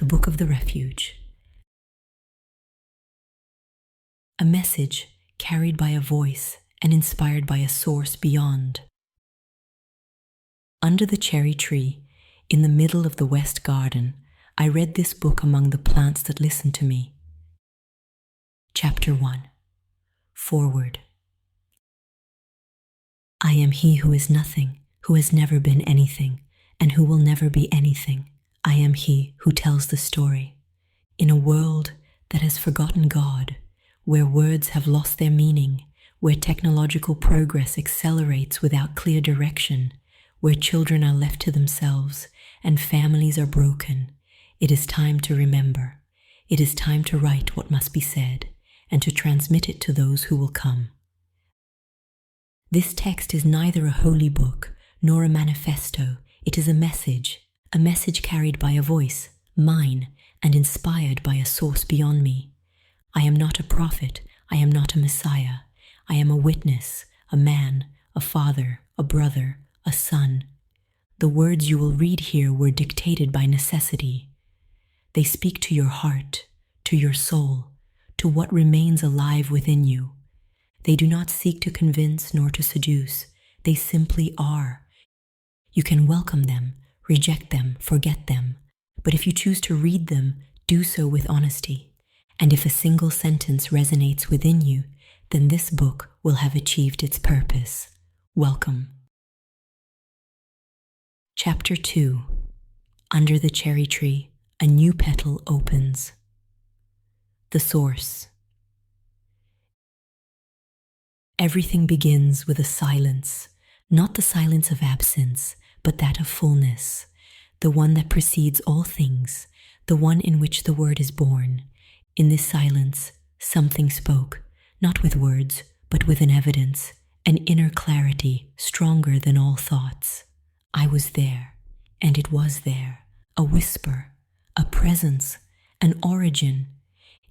Book of the Refuge. A message carried by a voice and inspired by a source beyond. Under the cherry tree, in the middle of the West Garden, I read this book among the plants that listened to me. Chapter 1. Forward. I am he who is nothing, who has never been anything, and who will never be anything. I am he who tells the story. In a world that has forgotten God, where words have lost their meaning, where technological progress accelerates without clear direction, where children are left to themselves and families are broken, it is time to remember. It is time to write what must be said and to transmit it to those who will come. This text is neither a holy book nor a manifesto. It is a message carried by a voice, mine, and inspired by a source beyond me. I am not a prophet. I am not a Messiah. I am a witness, a man, a father, a brother, a son. The words you will read here were dictated by necessity. They speak to your heart, to your soul, to what remains alive within you. They do not seek to convince nor to seduce. They simply are. You can welcome them, reject them, forget them. But if you choose to read them, do so with honesty. And if a single sentence resonates within you, then this book will have achieved its purpose. Welcome. Chapter 2. Under the cherry tree, a new petal opens. The source. Everything begins with a silence, not the silence of absence, but that of fullness, the one that precedes all things, the one in which the word is born. In this silence, something spoke, not with words, but with an evidence, an inner clarity stronger than all thoughts. I was there, and it was there, a whisper, a presence, an origin.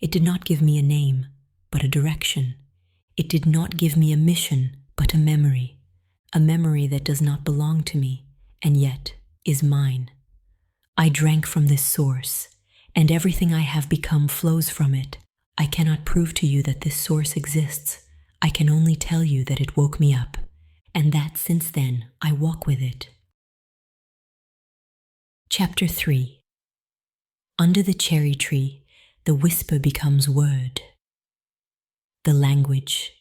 It did not give me a name, but a direction. It did not give me a mission, but a memory that does not belong to me, and yet is mine. I drank from this source, and everything I have become flows from it. I cannot prove to you that this source exists. I can only tell you that it woke me up, and that since then I walk with it. Chapter 3. Under the cherry tree, the whisper becomes word. The language.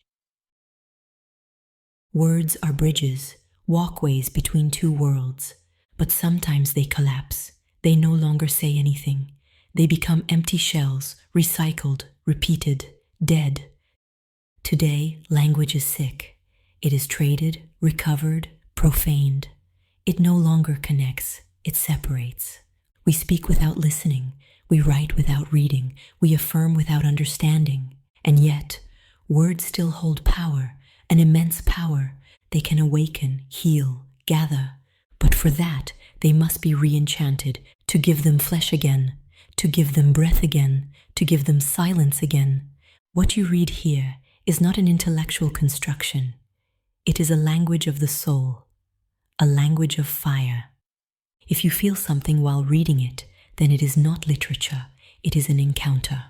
Words are bridges, walkways between two worlds, but sometimes they collapse. They no longer say anything. They become empty shells, recycled, repeated, dead. Today, language is sick. It is traded, recovered, profaned. It no longer connects, it separates. We speak without listening. We write without reading. We affirm without understanding. And yet, words still hold power, an immense power. They can awaken, heal, gather. But for that, they must be re-enchanted, to give them flesh again, to give them breath again, to give them silence again. What you read here is not an intellectual construction. It is a language of the soul, a language of fire. If you feel something while reading it, then it is not literature, it is an encounter.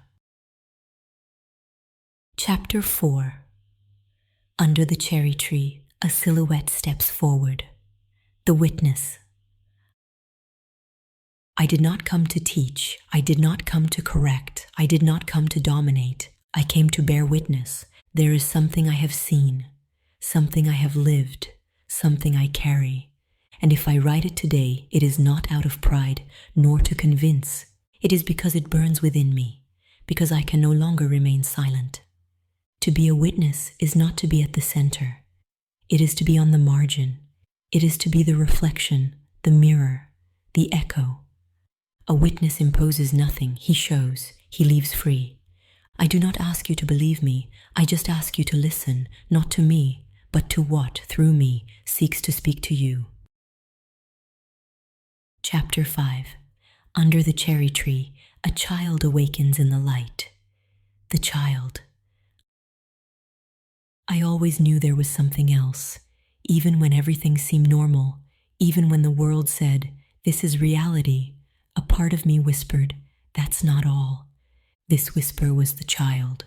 Chapter 4. Under the cherry tree, a silhouette steps forward. The witness. I did not come to teach. I did not come to correct. I did not come to dominate. I came to bear witness. There is something I have seen, something I have lived, something I carry. And if I write it today, it is not out of pride, nor to convince. It is because it burns within me, because I can no longer remain silent. To be a witness is not to be at the center. It is to be on the margin. It is to be the reflection, the mirror, the echo. A witness imposes nothing. He shows. He leaves free. I do not ask you to believe me. I just ask you to listen, not to me, but to what, through me, seeks to speak to you. Chapter 5. Under the cherry tree, a child awakens in the light. The child. I always knew there was something else, even when everything seemed normal, even when the world said, "This is reality." A part of me whispered, That's not all. This whisper was the child,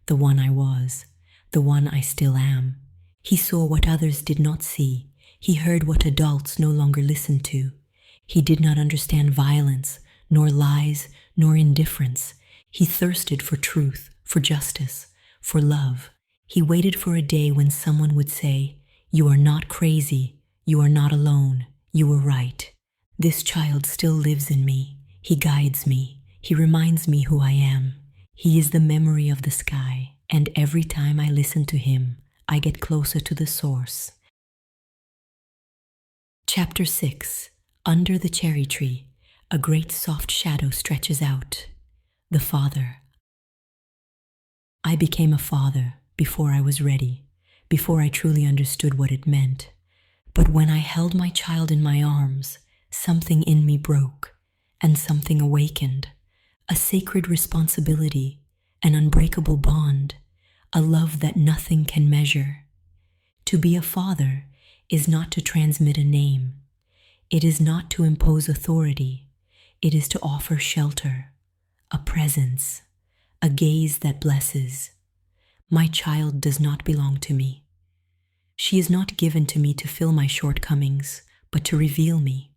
the one I was, the one I still am. He saw what others did not see. He heard what adults no longer listened to. He did not understand violence, nor lies, nor indifference. He thirsted for truth, for justice, for love. He waited for a day when someone would say, "You are not crazy. You are not alone. You were right." This child still lives in me. He guides me. He reminds me who I am. He is the memory of the sky, and every time I listen to him, I get closer to the source. Chapter 6. Under the cherry tree, a great soft shadow stretches out. The father. I became a father before I was ready, before I truly understood what it meant. But when I held my child in my arms, something in me broke, and something awakened. A sacred responsibility, an unbreakable bond, a love that nothing can measure. To be a father is not to transmit a name. It is not to impose authority. It is to offer shelter, a presence, a gaze that blesses. My child does not belong to me. She is not given to me to fill my shortcomings, but to reveal me.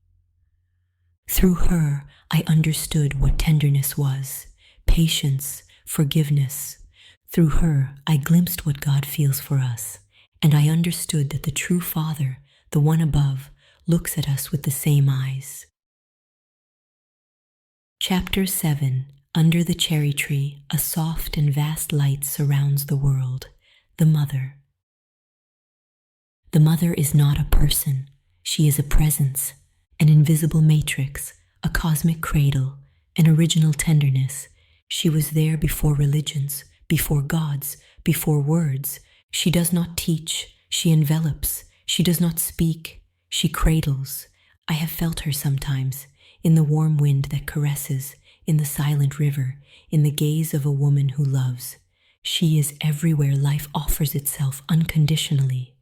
Through her, I understood what tenderness was, patience, forgiveness. Through her, I glimpsed what God feels for us, and I understood that the true Father, the one above, looks at us with the same eyes. Chapter 7. Under the cherry tree, a soft and vast light surrounds the world. The mother. The mother is not a person. She is a presence, an invisible matrix, a cosmic cradle, an original tenderness. She was there before religions, before gods, before words. She does not teach, she envelops. She does not speak, she cradles. I have felt her sometimes, in the warm wind that caresses, in the silent river, in the gaze of a woman who loves. She is everywhere life offers itself unconditionally.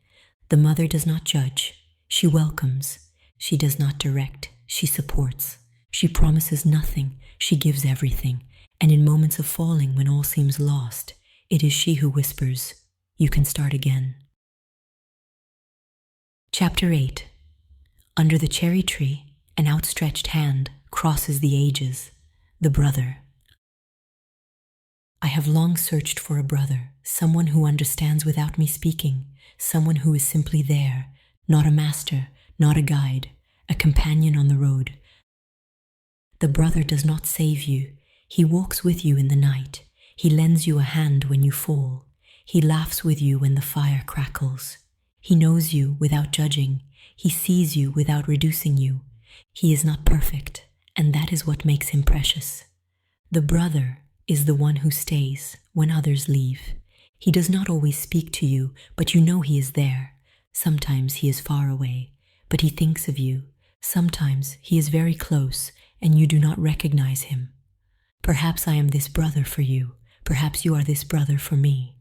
The mother does not judge, she welcomes. She does not direct, she supports. She promises nothing, she gives everything. And in moments of falling when all seems lost, it is she who whispers, "You can start again." Chapter 8. Under the cherry tree, an outstretched hand crosses the ages. The brother. I have long searched for a brother, someone who understands without me speaking, someone who is simply there, not a master, not a guide, a companion on the road. The brother does not save you. He walks with you in the night. He lends you a hand when you fall. He laughs with you when the fire crackles. He knows you without judging. He sees you without reducing you. He is not perfect, and that is what makes him precious. The brother is the one who stays when others leave. He does not always speak to you, but you know he is there. Sometimes he is far away, but he thinks of you. Sometimes he is very close, and you do not recognize him. Perhaps I am this brother for you. Perhaps you are this brother for me.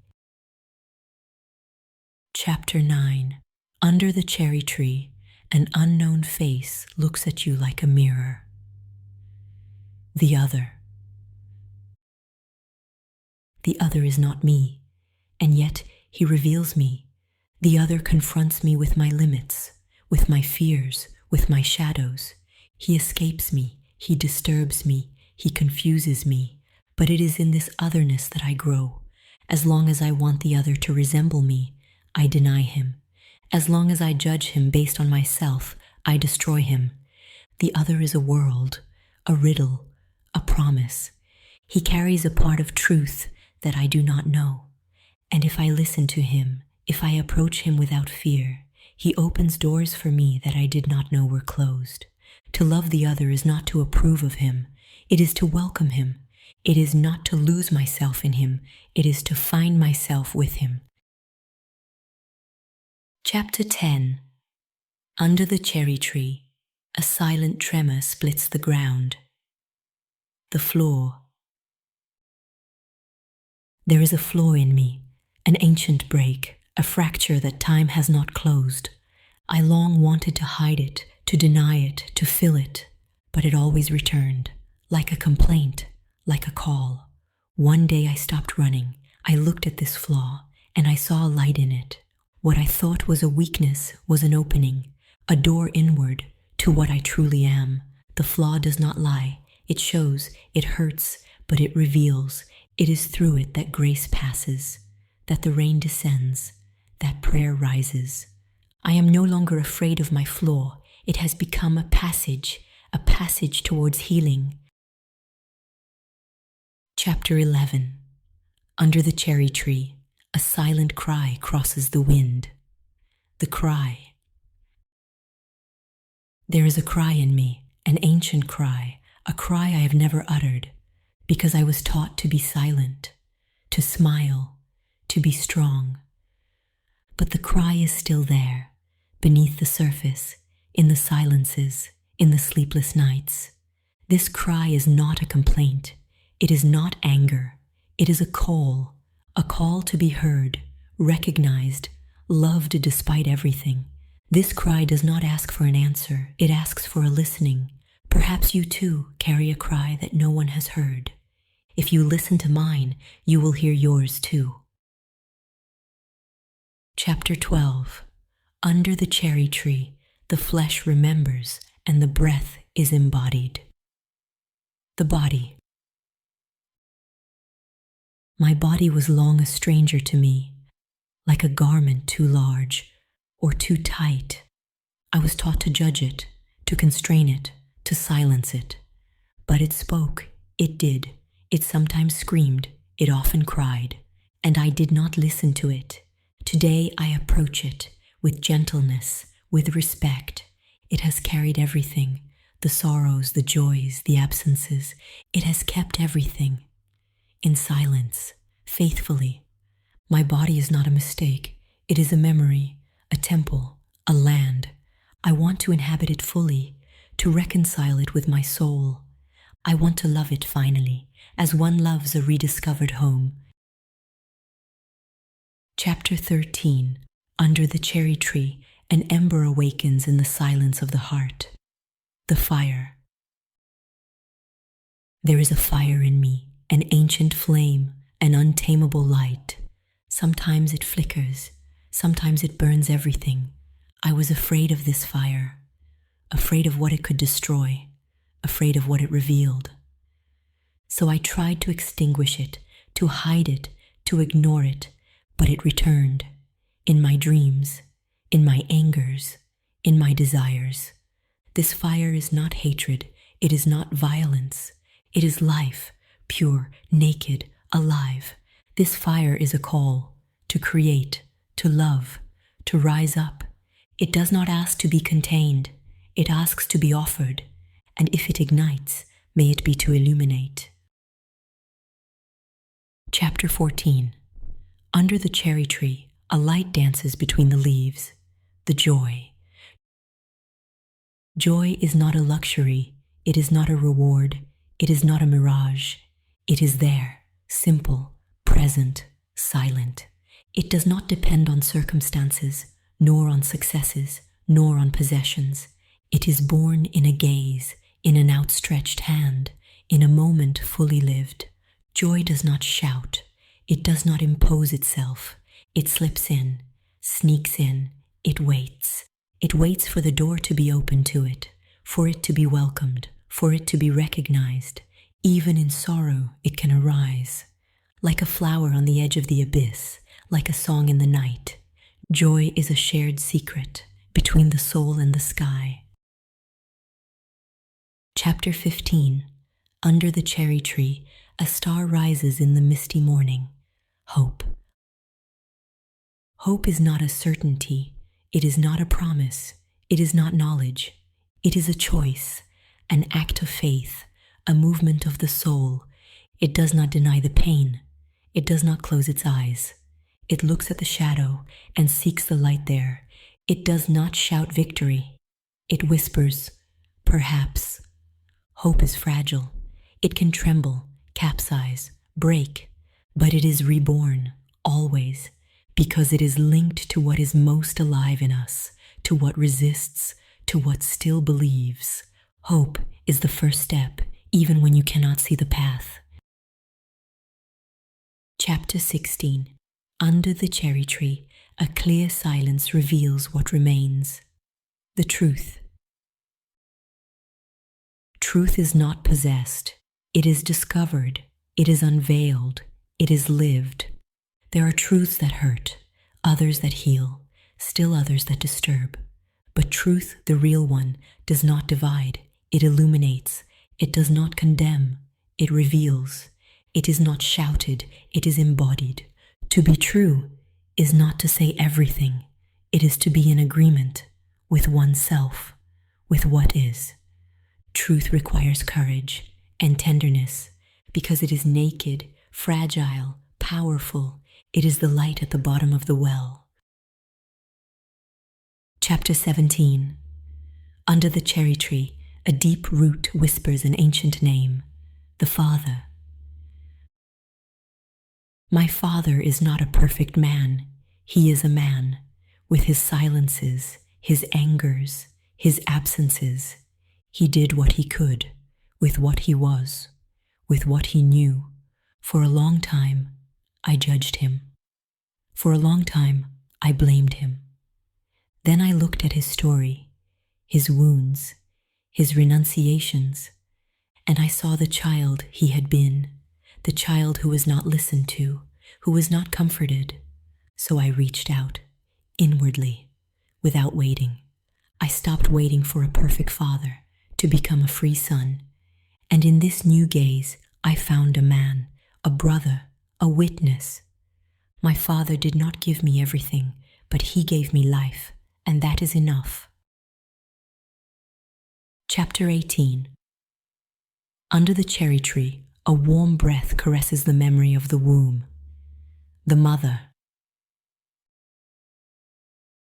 Chapter 9. Under the cherry tree, an unknown face looks at you like a mirror. The other. The other is not me, and yet he reveals me. The other confronts me with my limits, with my fears, with my shadows. He escapes me, he disturbs me, he confuses me, but it is in this otherness that I grow. As long as I want the other to resemble me, I deny him. As long as I judge him based on myself, I destroy him. The other is a world, a riddle, a promise. He carries a part of truth that I do not know. And if I listen to him, if I approach him without fear, he opens doors for me that I did not know were closed. To love the other is not to approve of him. It is to welcome him. It is not to lose myself in him. It is to find myself with him. Chapter 10. Under the cherry tree, a silent tremor splits the ground. The floor. There is a flaw in me, an ancient break, a fracture that time has not closed. I long wanted to hide it, to deny it, to fill it, but it always returned, like a complaint, like a call. One day I stopped running. I looked at this flaw, and I saw a light in it. What I thought was a weakness was an opening, a door inward to what I truly am. The flaw does not lie. It shows, it hurts, but it reveals. It is through it that grace passes, that the rain descends, that prayer rises. I am no longer afraid of my flaw. It has become a passage towards healing. Chapter 11. Under the cherry tree, a silent cry crosses the wind. The cry. There is a cry in me, an ancient cry, a cry I have never uttered, because I was taught to be silent, to smile, to be strong. But the cry is still there, beneath the surface, in the silences, in the sleepless nights. This cry is not a complaint. It is not anger. It is a call to be heard, recognized, loved despite everything. This cry does not ask for an answer. It asks for a listening. Perhaps you too carry a cry that no one has heard. If you listen to mine, you will hear yours too. Chapter 12. Under the cherry tree, the flesh remembers and the breath is embodied. The body. My body was long a stranger to me, like a garment too large or too tight. I was taught to judge it, to constrain it, to silence it. But it spoke, it did. It sometimes screamed, it often cried, and I did not listen to it. Today I approach it with gentleness, with respect. It has carried everything, the sorrows, the joys, the absences. It has kept everything. In silence, faithfully. My body is not a mistake. It is a memory, a temple, a land. I want to inhabit it fully, to reconcile it with my soul. I want to love it finally, as one loves a rediscovered home. Chapter 13. Under the cherry tree, an ember awakens in the silence of the heart. The fire. There is a fire in me. An ancient flame, an untamable light. Sometimes it flickers, sometimes it burns everything. I was afraid of this fire, afraid of what it could destroy, afraid of what it revealed. So I tried to extinguish it, to hide it, to ignore it, but it returned, in my dreams, in my angers, in my desires. This fire is not hatred, it is not violence, it is life. Pure, naked, alive. This fire is a call to create, to love, to rise up. It does not ask to be contained. It asks to be offered. And if it ignites, may it be to illuminate. Chapter 14. Under the cherry tree, a light dances between the leaves. The joy. Joy is not a luxury. It is not a reward. It is not a mirage. It is there, simple, present, silent. It does not depend on circumstances, nor on successes, nor on possessions. It is born in a gaze, in an outstretched hand, in a moment fully lived. Joy does not shout. It does not impose itself. It slips in, sneaks in. It waits. It waits for the door to be opened to it, for it to be welcomed, for it to be recognized. Even in sorrow, it can arise, like a flower on the edge of the abyss, like a song in the night. Joy is a shared secret between the soul and the sky. Chapter 15. Under the cherry tree, a star rises in the misty morning. Hope. Hope is not a certainty. It is not a promise. It is not knowledge. It is a choice, an act of faith, a movement of the soul. It does not deny the pain. It does not close its eyes. It looks at the shadow and seeks the light there. It does not shout victory. It whispers, perhaps. Hope is fragile. It can tremble, capsize, break, but it is reborn, always, because it is linked to what is most alive in us, to what resists, to what still believes. Hope is the first step, even when you cannot see the path. Chapter 16. Under the cherry tree, a clear silence reveals what remains. The truth. Truth is not possessed. It is discovered. It is unveiled. It is lived. There are truths that hurt, others that heal, still others that disturb. But truth, the real one, does not divide. It illuminates. It does not condemn. It reveals. It is not shouted. It is embodied. To be true is not to say everything. It is to be in agreement with oneself, with what is. Truth requires courage and tenderness because it is naked, fragile, powerful. It is the light at the bottom of the well. Chapter 17. Under the cherry tree, a deep root whispers an ancient name, the Father. My Father is not a perfect man. He is a man, with his silences, his angers, his absences. He did what he could, with what he was, with what he knew. For a long time, I judged him. For a long time, I blamed him. Then I looked at his story, his wounds, his renunciations, and I saw the child he had been, the child who was not listened to, who was not comforted. So I reached out, inwardly, without waiting. I stopped waiting for a perfect father to become a free son. And in this new gaze, I found a man, a brother, a witness. My father did not give me everything, but he gave me life, and that is enough. Chapter 18. Under the cherry tree, a warm breath caresses the memory of the womb. The mother.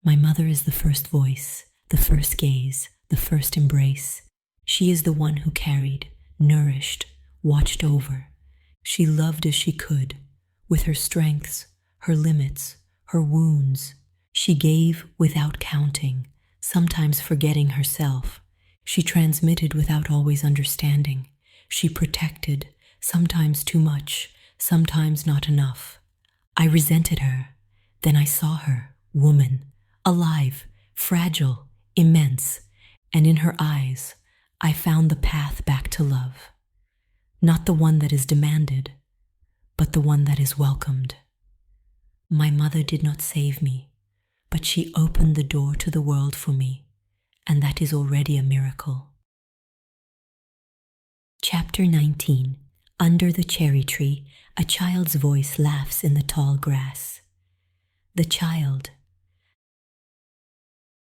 My mother is the first voice, the first gaze, the first embrace. She is the one who carried, nourished, watched over. She loved as she could, with her strengths, her limits, her wounds. She gave without counting, sometimes forgetting herself. She transmitted without always understanding. She protected, sometimes too much, sometimes not enough. I resented her. Then I saw her, woman, alive, fragile, immense, and in her eyes, I found the path back to love. Not the one that is demanded, but the one that is welcomed. My mother did not save me, but she opened the door to the world for me, and that is already a miracle. Chapter 19. Under the cherry tree, a child's voice laughs in the tall grass. The child.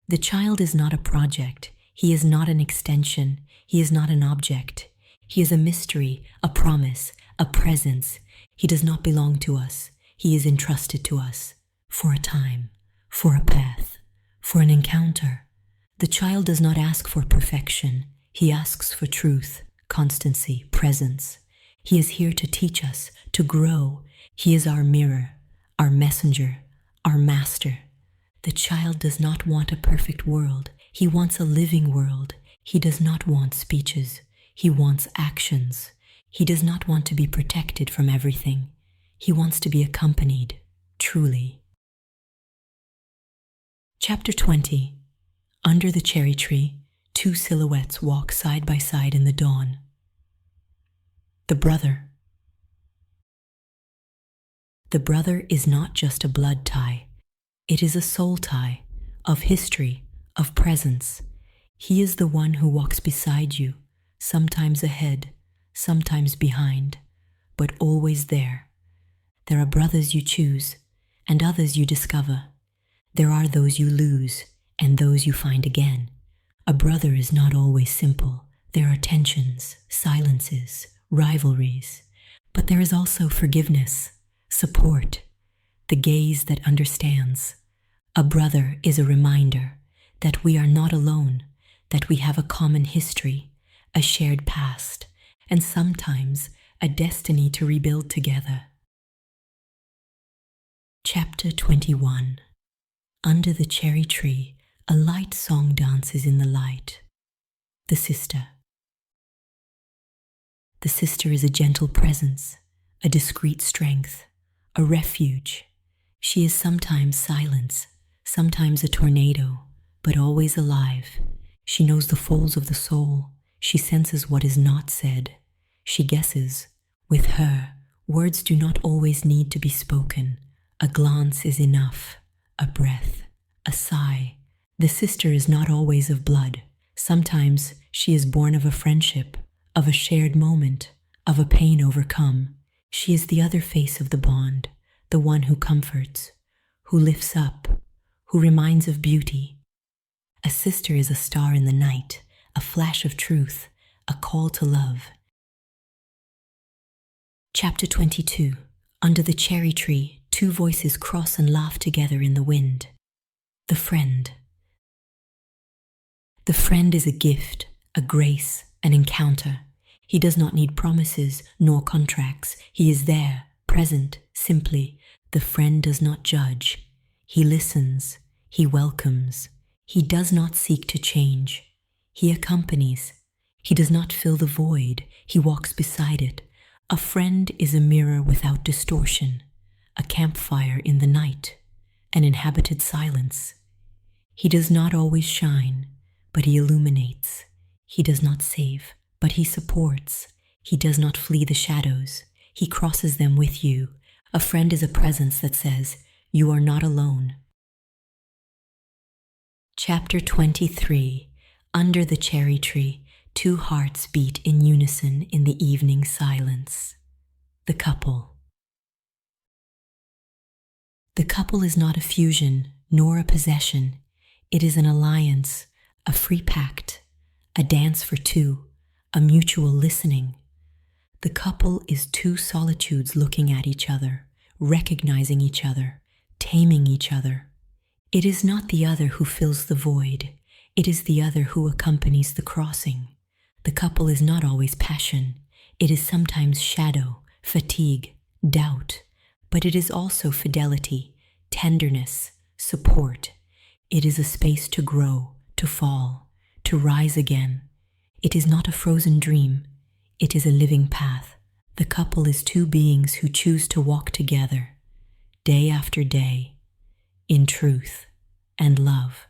The child is not a project. He is not an extension. He is not an object. He is a mystery, a promise, a presence. He does not belong to us. He is entrusted to us for a time, for a path, for an encounter. The child does not ask for perfection. He asks for truth, constancy, presence. He is here to teach us, to grow. He is our mirror, our messenger, our master. The child does not want a perfect world. He wants a living world. He does not want speeches. He wants actions. He does not want to be protected from everything. He wants to be accompanied, truly. Chapter 20. Under the cherry tree, two silhouettes walk side by side in the dawn. The brother. The brother is not just a blood tie. It is a soul tie, of history, of presence. He is the one who walks beside you, sometimes ahead, sometimes behind, but always there. There are brothers you choose, and others you discover. There are those you lose, and those you find again. A brother is not always simple. There are tensions, silences, rivalries, but there is also forgiveness, support, the gaze that understands. A brother is a reminder that we are not alone, that we have a common history, a shared past, and sometimes a destiny to rebuild together. Chapter 21. Under the cherry tree, a light song dances in the light. The sister. The sister is a gentle presence, a discreet strength, a refuge. She is sometimes silence, sometimes a tornado, but always alive. She knows the folds of the soul. She senses what is not said. She guesses. With her, words do not always need to be spoken. A glance is enough, a breath, a sigh. The sister is not always of blood. Sometimes she is born of a friendship, of a shared moment, of a pain overcome. She is the other face of the bond, the one who comforts, who lifts up, who reminds of beauty. A sister is a star in the night, a flash of truth, a call to love. Chapter 22. Under the cherry tree, two voices cross and laugh together in the wind. The friend. The friend is a gift, a grace, an encounter. He does not need promises nor contracts. He is there, present, simply. The friend does not judge. He listens. He welcomes. He does not seek to change. He accompanies. He does not fill the void. He walks beside it. A friend is a mirror without distortion, a campfire in the night, an inhabited silence. He does not always shine, but he illuminates. He does not save, but he supports. He does not flee the shadows. He crosses them with you. A friend is a presence that says, "You are not alone." Chapter 23. Under the cherry tree, two hearts beat in unison in the evening silence. The couple. The couple is not a fusion, nor a possession. It is an alliance, a free pact, a dance for two, a mutual listening. The couple is two solitudes looking at each other, recognizing each other, taming each other. It is not the other who fills the void. It is the other who accompanies the crossing. The couple is not always passion. It is sometimes shadow, fatigue, doubt, but it is also fidelity, tenderness, support. It is a space to grow, to fall, to rise again. It is not a frozen dream. It is a living path. The couple is two beings who choose to walk together, day after day, in truth and love.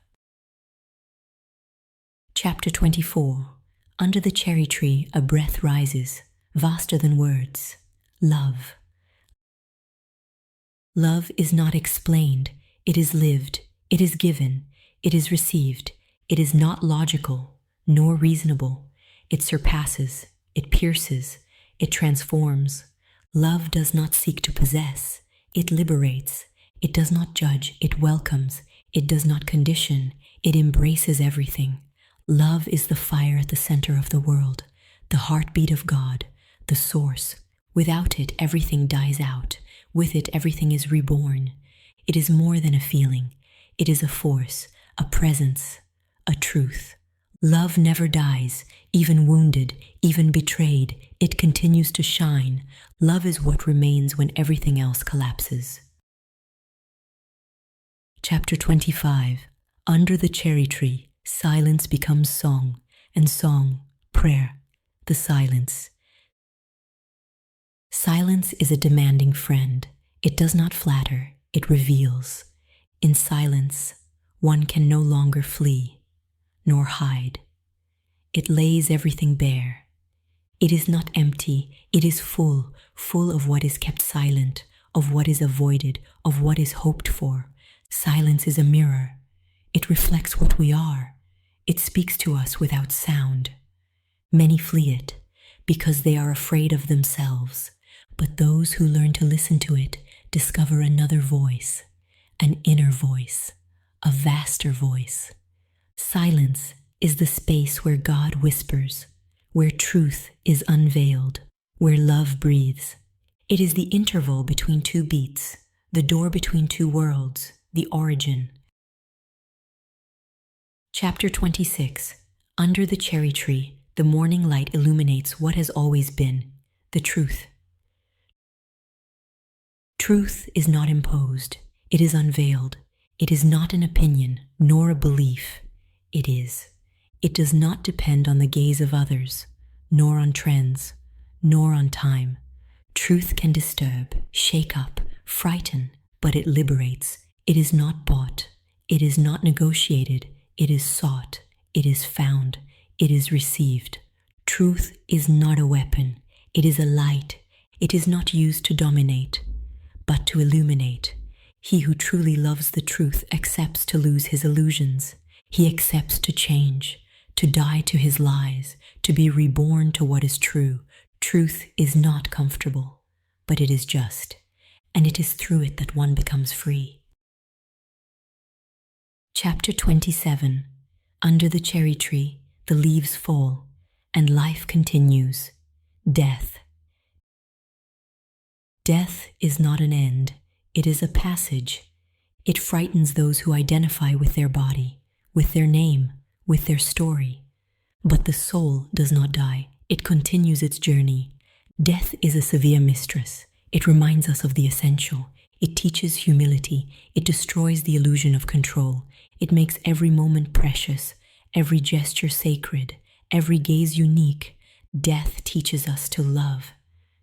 Chapter 24. Under the cherry tree, a breath rises, vaster than words. Love. Love is not explained. It is lived. It is given. It is received. It is not logical, nor reasonable. It surpasses. It pierces. It transforms. Love does not seek to possess. It liberates. It does not judge. It welcomes. It does not condition. It embraces everything. Love is the fire at the center of the world, the heartbeat of God, the source. Without it, everything dies out. With it, everything is reborn. It is more than a feeling. It is a force, a presence, a truth. Love never dies, even wounded, even betrayed. It continues to shine. Love is what remains when everything else collapses. Chapter 25. Under the cherry tree, silence becomes song, and song, prayer, the silence. Silence is a demanding friend. It does not flatter, it reveals. In silence, one can no longer flee, nor hide. It lays everything bare. It is not empty, it is full, full of what is kept silent, of what is avoided, of what is hoped for. Silence is a mirror. It reflects what we are. It speaks to us without sound. Many flee it because they are afraid of themselves, but those who learn to listen to it discover another voice, an inner voice, a vaster voice. Silence is the space where God whispers, where truth is unveiled, where love breathes. It is the interval between two beats, the door between two worlds, the origin. Chapter 26. Under the cherry tree, the morning light illuminates what has always been, the truth. Truth is not imposed. It is unveiled. It is not an opinion, nor a belief. It is. It does not depend on the gaze of others, nor on trends, nor on time. Truth can disturb, shake up, frighten, but it liberates. It is not bought. It is not negotiated. It is sought. It is found. It is received. Truth is not a weapon. It is a light. It is not used to dominate, but to illuminate. He who truly loves the truth accepts to lose his illusions. He accepts to change, to die to his lies, to be reborn to what is true. Truth is not comfortable, but it is just, and it is through it that one becomes free. Chapter 27. Under the cherry tree, the leaves fall, and life continues. Death. Death is not an end, it is a passage. It frightens those who identify with their body, with their name, with their story. But the soul does not die, it continues its journey. Death is a severe mistress. It reminds us of the essential. It teaches humility. It destroys the illusion of control. It makes every moment precious, every gesture sacred, every gaze unique. Death teaches us to love,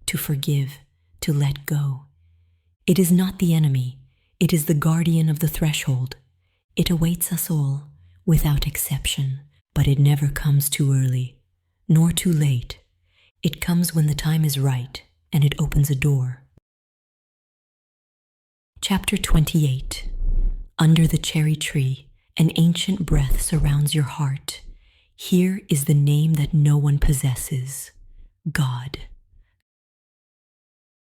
to forgive, to let go. It is not the enemy. It is the guardian of the threshold. It awaits us all, without exception, but it never comes too early, nor too late. It comes when the time is right, and it opens a door. Chapter 28. Under the cherry tree, an ancient breath surrounds your heart. Here is the name that no one possesses: God.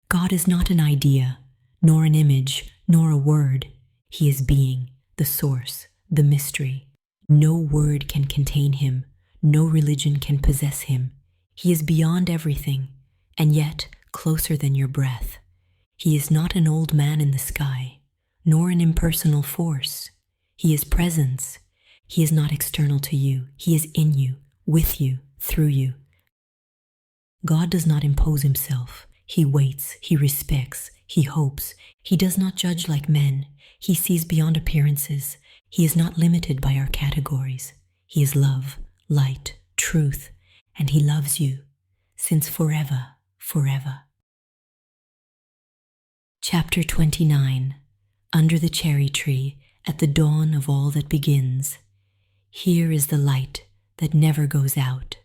God is not an idea, nor an image, nor a word. He is being, the source, the mystery. No word can contain him. No religion can possess him. He is beyond everything, and yet closer than your breath. He is not an old man in the sky, nor an impersonal force. He is presence. He is not external to you. He is in you, with you, through you. God does not impose himself. He waits, he respects, he hopes. He does not judge like men. He sees beyond appearances. He is not limited by our categories. He is love, light, truth, and he loves you since forever, forever. Chapter 29. Under the cherry tree, at the dawn of all that begins. Here is the light that never goes out.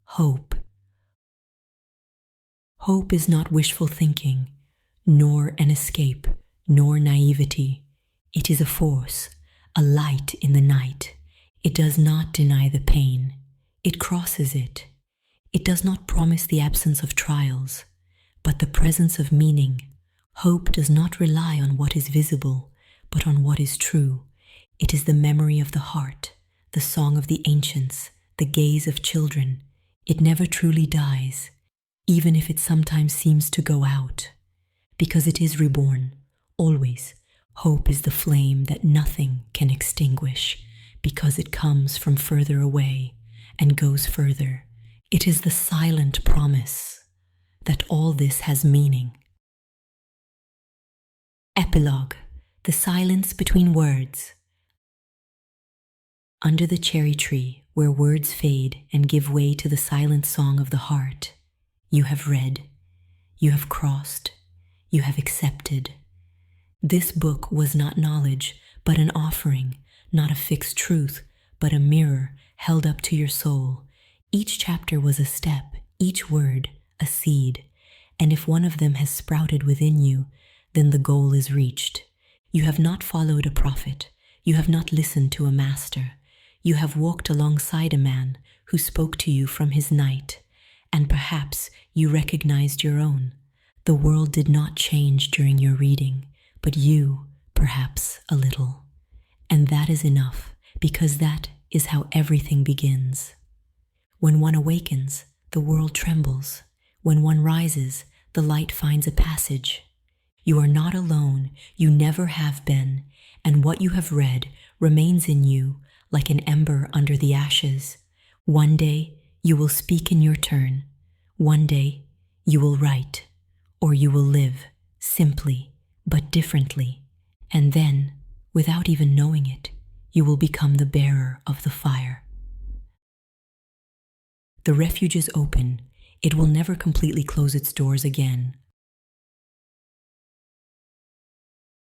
Hope. Hope is not wishful thinking, nor an escape, nor naivety. It is a force, a light in the night. It does not deny the pain. It crosses it. It does not promise the absence of trials, but the presence of meaning. Hope does not rely on what is visible, but on what is true. It is the memory of the heart, the song of the ancients, the gaze of children. It never truly dies, even if it sometimes seems to go out, because it is reborn, always. Hope is the flame that nothing can extinguish, because it comes from further away and goes further. It is the silent promise that all this has meaning. Epilogue. The silence between words. Under the cherry tree, where words fade and give way to the silent song of the heart, you have read, you have crossed, you have accepted. This book was not knowledge, but an offering, not a fixed truth, but a mirror held up to your soul. Each chapter was a step, each word a seed, and if one of them has sprouted within you, then the goal is reached. You have not followed a prophet. You have not listened to a master. You have walked alongside a man who spoke to you from his night, and perhaps you recognized your own. The world did not change during your reading, but you, perhaps, a little. And that is enough, because that is how everything begins. When one awakens, the world trembles. When one rises, the light finds a passage. You are not alone, you never have been, and what you have read remains in you like an ember under the ashes. One day you will speak in your turn. One day you will write, or you will live, simply but differently. And then, without even knowing it, you will become the bearer of the fire. The refuge is open. It will never completely close its doors again.